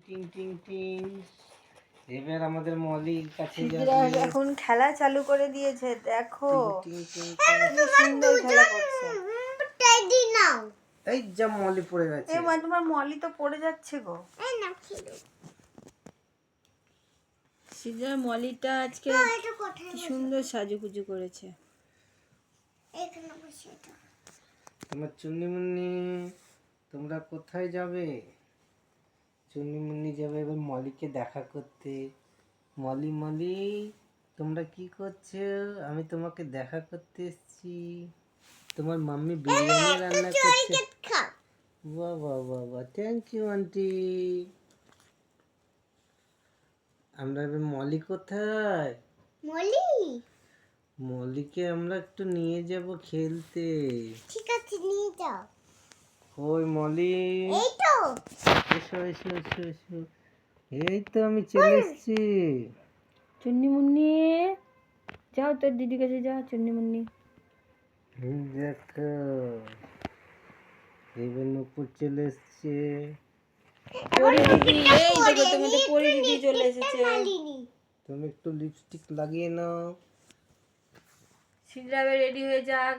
টিং টিং টিং। এবার আমাদের মলির কাছে সিদ্রা যাবে। এখন খেলা চালু করে দিয়েছে, দেখো টিং টিং টিং টিং। কি সুন্দর খেলা করছে। টাইডি নাও। এই যা মলি পড়ে গেছে। এ মা, তোমার মলি তো পড়ে যাচ্ছে গো। এই না খেলো। সিদ্রার মলিটা আজকে কি সুন্দর সাজুগুজু করেছে। এখানে বসে এটা। তোমার চুন্নিমুন্নি, তোমরা কোথায় যাবে? চুন্নিমুন্নি যাবে এবার মলিকে দেখা করতে। মলি মলি, তোমরা কি করছো? আমি তোমাকে দেখা করতে এসেছি। তোমার মাম্মি বিরিয়ানি রান্না করছে। বাহ বাহ বাহ বাহ, থ্যাংক ইউ আন্টি। আমরা এবার মলি কোথায়? মলি, মলিকে আমরা একটু নিয়ে যাব খেলতে। ঠিক আছে, নিয়ে যাও। ওই মলি, এই তো এসো এসো এসো এসো। এই তো আমি চলে এসেছি। চুন্নিমুন্নি, যাও তোর দিদির কাছে যাও। চুন্নিমুন্নি দেখো, এইবার নুপুর চলে এসছে। পরি দিদি, এই দেখো তোমাদের পরি দিদি চলে এসেছে। তুমি একটু লিপস্টিক লাগিয়ে নাও। সিদ্রা রেডি হয়ে যাক,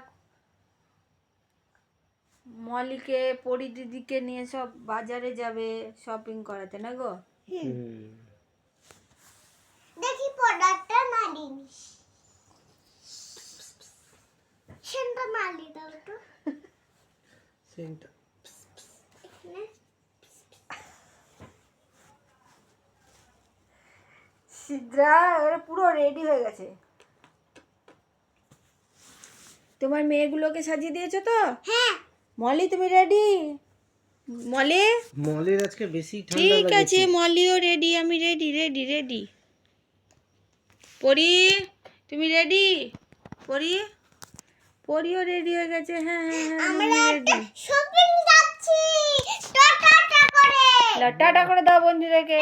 মলিকে পরি দিদিকে নিয়ে সব বাজারে যাবে শপিং করাতে, না গো? দেখি প্রোডাক্টটা মালিনি। সেন্টটা মালি দাও তো। সেন্টটা সিদ্রা ওরা পুরো রেডি হয়ে গেছে। তোমার মেয়েগুলোকে সাজিয়ে দিয়েছো তো? হ্যাঁ। মলি তুমি রেডি? মলি, মলির আজকে বেশি ঠান্ডা ঠিক লাগছে। আছে, মলিও রেডি, আমি রেডি রেডি রেডি। পরি, তুমি রেডি? পরি, পরিও রেডি হয়ে গেছে। হ্যাঁ হ্যাঁ হ্যাঁ, আমরা রেডি। শপিং যাচ্ছি। টাটা করে। টাটা করে দাও বন্ধুদেরকে।